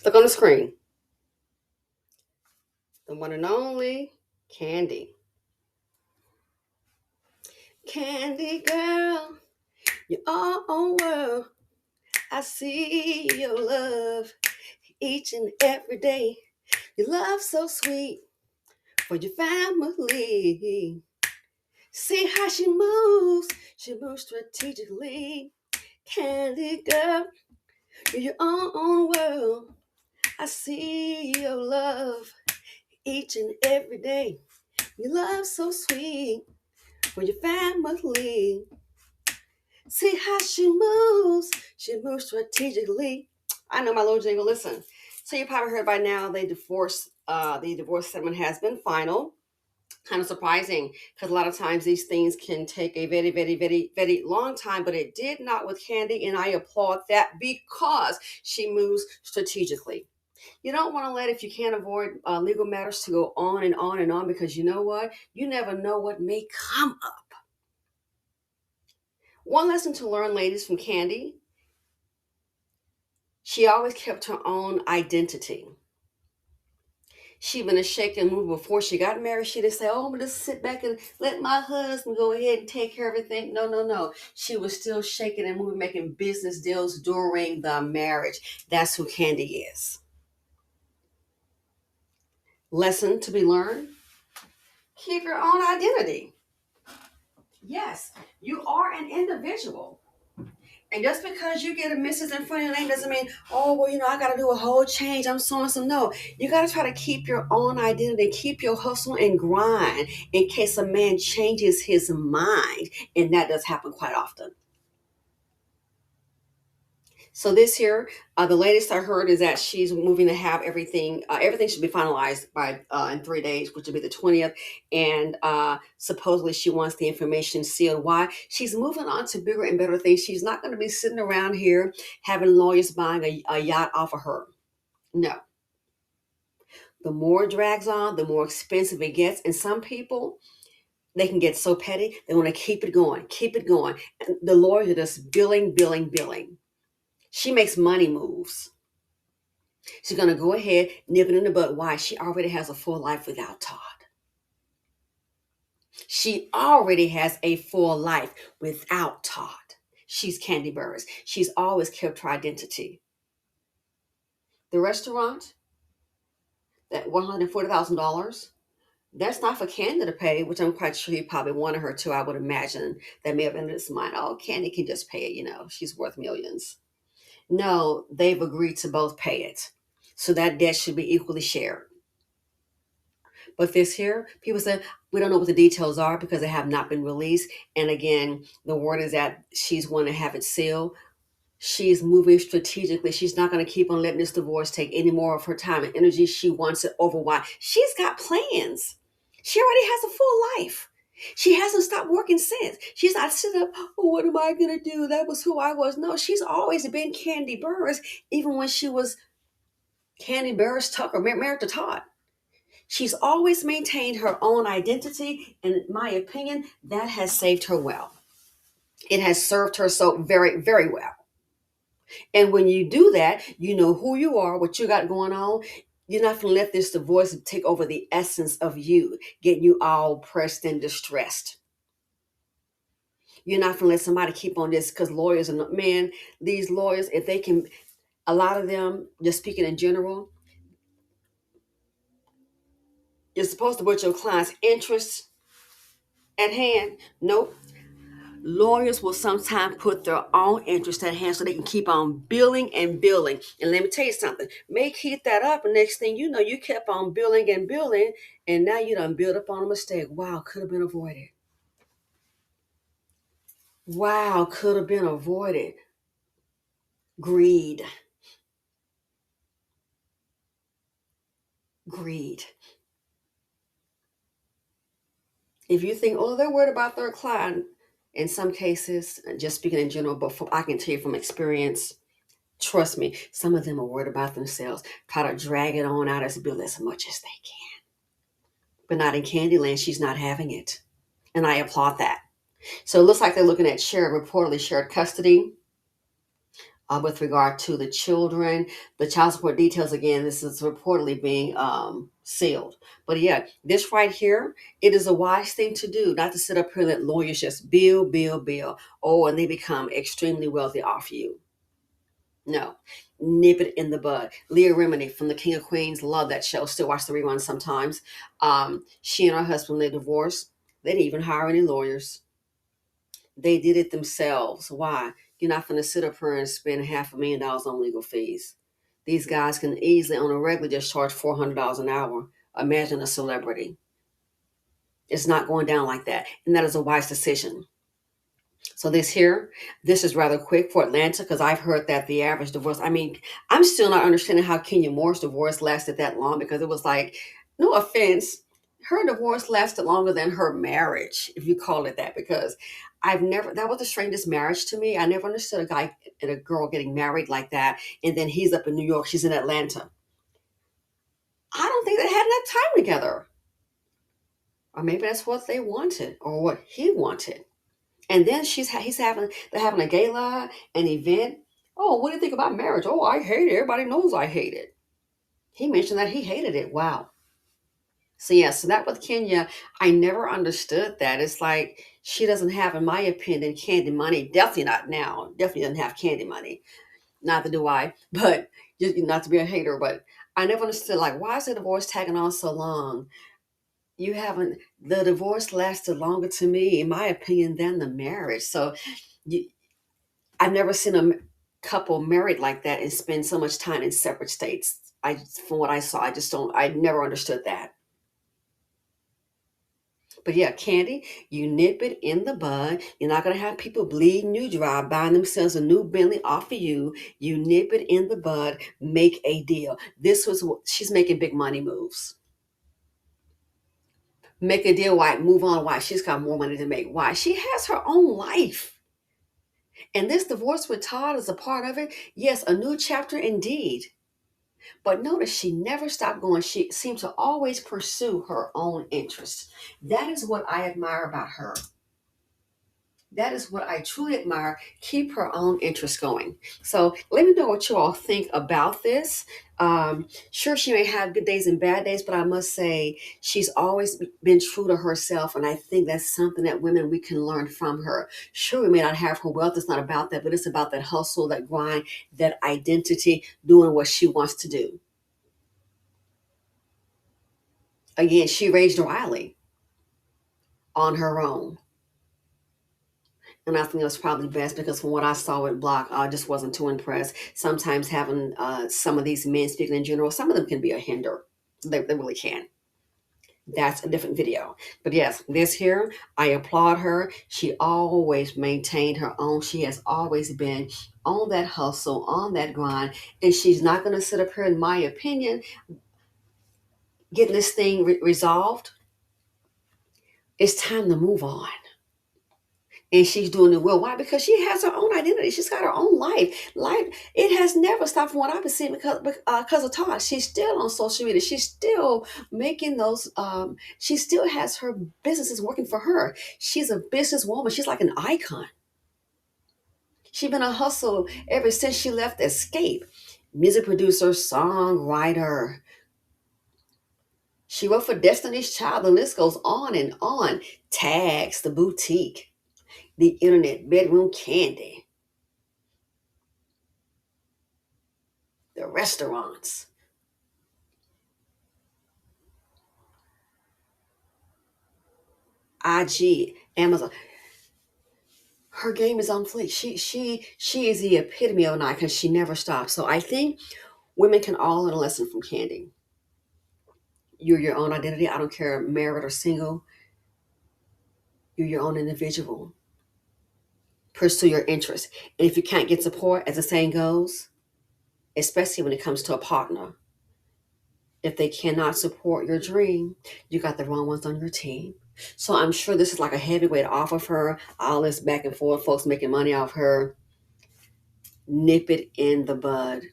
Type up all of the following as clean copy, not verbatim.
Look on the screen. The one and only Kandi. Kandi girl, your own world. I see your love each and every day. Your love so sweet for your family. See how she moves strategically. Kandi girl, you're your own world. I see your love each and every day. Your love so sweet for your family. See how she moves strategically. I know my little jingle. Listen, so you probably heard by now the divorce settlement has been final. Kind of surprising because a lot of times these things can take a very, very, very, very long time, but it did not with Kandi, and I applaud that because she moves strategically. You don't want to let, if you can't avoid legal matters, to go on and on and on, because you know what? You never know what may come up. One lesson to learn, ladies, from Kandi: she always kept her own identity. She been a shake and move before she got married. She didn't say, "Oh, I'm gonna just sit back and let my husband go ahead and take care of everything." No, no, no. She was still shaking and moving, making business deals during the marriage. That's who Kandi is. Lesson to be learned: keep your own identity. Yes, you are an individual. And just because you get a missus in front of your name doesn't mean, oh, well, I got to do a whole change. I'm so and so. No, you got to try to keep your own identity, keep your hustle and grind in case a man changes his mind. And that does happen quite often. So this year, the latest I heard is that she's moving to have everything. Everything should be finalized by in 3 days, which will be the 20th. And supposedly she wants the information sealed. Why? She's moving on to bigger and better things. She's not going to be sitting around here having lawyers buying a yacht off of her. No. The more it drags on, the more expensive it gets. And some people, they can get so petty, they want to keep it going, keep it going. And the lawyers are just billing, billing, billing. She makes money moves. She's going to go ahead, nip it in the bud. Why? She already has a full life without Todd. She already has a full life without Todd. She's Kandi Burruss. She's always kept her identity. The restaurant, that $140,000, that's not for Kandi to pay, which I'm quite sure he probably wanted her to. I would imagine that may have been in his mind. Oh, Kandi can just pay it. She's worth millions. No, they've agreed to both pay it. So that debt should be equally shared. But this here, people said, we don't know what the details are because they have not been released. And again, the word is that she's going to have it sealed. She's moving strategically. She's not going to keep on letting this divorce take any more of her time and energy. She wants it over. Why? She's got plans. She already has a full life. She hasn't stopped working since. She's not sitting up, oh, what am I going to do? That was who I was. No, she's always been Kandi Burruss, even when she was Kandi Burruss Tucker, married to Todd. She's always maintained her own identity, and in my opinion, that has saved her well. It has served her so very, very well. And when you do that, you know who you are, what you got going on. You're not going to let this divorce take over the essence of you, getting you all pressed and distressed. You're not going to let somebody keep on this, because lawyers and men, these lawyers, if they can, a lot of them, just speaking in general, you're supposed to put your client's interests at hand. Nope. Lawyers will sometimes put their own interest at hand so they can keep on billing and billing. And let me tell you something. May keep that up, and next thing you know, you kept on billing and billing, and now you done build up on a mistake. Wow, could have been avoided. Wow, could have been avoided. Greed. Greed. If you think, oh, they're worried about their client, in some cases, just speaking in general, but I can tell you from experience, trust me, some of them are worried about themselves, try to drag it on out as a bill as much as they can. But not in Candyland. She's not having it. And I applaud that. So it looks like they're looking at reportedly shared custody. with regard to the children. The child support details, again, this is reportedly being sealed. But yeah, this right here, it is a wise thing to do, not to sit up here and let lawyers just bill. Oh, and they become extremely wealthy off you. No, nip it in the bud. Leah Remini from The King of Queens, love that show. Still watch the reruns sometimes. She and her husband, they divorced. They didn't even hire any lawyers. They did it themselves. Why? You're not going to sit up here and spend $500,000 on legal fees. These guys can easily, on a regular, just charge $400 an hour. Imagine a celebrity. It's not going down like that. And that is a wise decision. So this is rather quick for Atlanta because I've heard that the average divorce, I mean, I'm still not understanding how Kenya Moore's divorce lasted that long because it was like, no offense, her divorce lasted longer than her marriage, if you call it that, because that was the strangest marriage to me. I never understood a guy and a girl getting married like that. And then he's up in New York, she's in Atlanta. I don't think they had enough time together. Or maybe that's what they wanted or what he wanted. And then they're having a gala, an event. Oh, what do you think about marriage? Oh, I hate it. Everybody knows I hate it. He mentioned that he hated it. Wow. So yeah, so that with Kenya, I never understood that. It's like she doesn't have, in my opinion, candy money. Definitely not now. Definitely doesn't have candy money. Neither do I. But just not to be a hater, but I never understood, like, why is the divorce tagging on so long? You haven't The divorce lasted longer, to me, in my opinion, than the marriage. So you, I've never seen a couple married like that and spend so much time in separate states. From what I saw, I never understood that. But yeah, Candy, you nip it in the bud. You're not going to have people bleeding you dry, buying themselves a new Bentley off of you. You nip it in the bud, make a deal. She's making big money moves. Make a deal, why? Move on, why? She's got more money to make. Why? She has her own life. And this divorce with Todd is a part of it. Yes, a new chapter indeed. But notice she never stopped going. She seemed to always pursue her own interests. That is what I admire about her. That is what I truly admire. Keep her own interests going. So let me know what you all think about this. Sure, she may have good days and bad days, but I must say she's always been true to herself. And I think that's something that women, we can learn from her. Sure, we may not have her wealth. It's not about that, but it's about that hustle, that grind, that identity, doing what she wants to do. Again, she raised Riley on her own. And I think it was probably best because from what I saw with Block, I just wasn't too impressed. Sometimes having some of these men speaking in general, some of them can be a hinder. They really can. That's a different video. But yes, this here, I applaud her. She always maintained her own. She has always been on that hustle, on that grind. And she's not going to sit up here, in my opinion, getting this thing resolved. It's time to move on. And she's doing it well. Why? Because she has her own identity. She's got her own life. It has never stopped from what I've been seeing because of Todd. She's still on social media. She's still making those. She still has her businesses working for her. She's a businesswoman. She's like an icon. She's been a hustle ever since she left Escape. Music producer, songwriter. She wrote for Destiny's Child. The list goes on and on. Tags, the boutique, the internet, bedroom candy, the restaurants, IG, Amazon. Her game is on fleek. She is the epitome of an icon. She never stops. So I think women can all learn a lesson from Kandi. You're your own identity. I don't care, married or single. You're your own individual. Pursue your interests. And if you can't get support, as the saying goes, especially when it comes to a partner, if they cannot support your dream, you got the wrong ones on your team. So I'm sure this is like a heavyweight off of her. All this back and forth, folks making money off her. Nip it in the bud.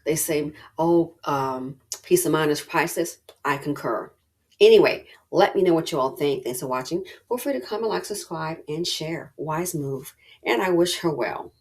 They say, oh, peace of mind is priceless. I concur. Anyway, let me know what you all think. Thanks for watching. Feel free to comment, like, subscribe, and share. Wise move. and I wish her well.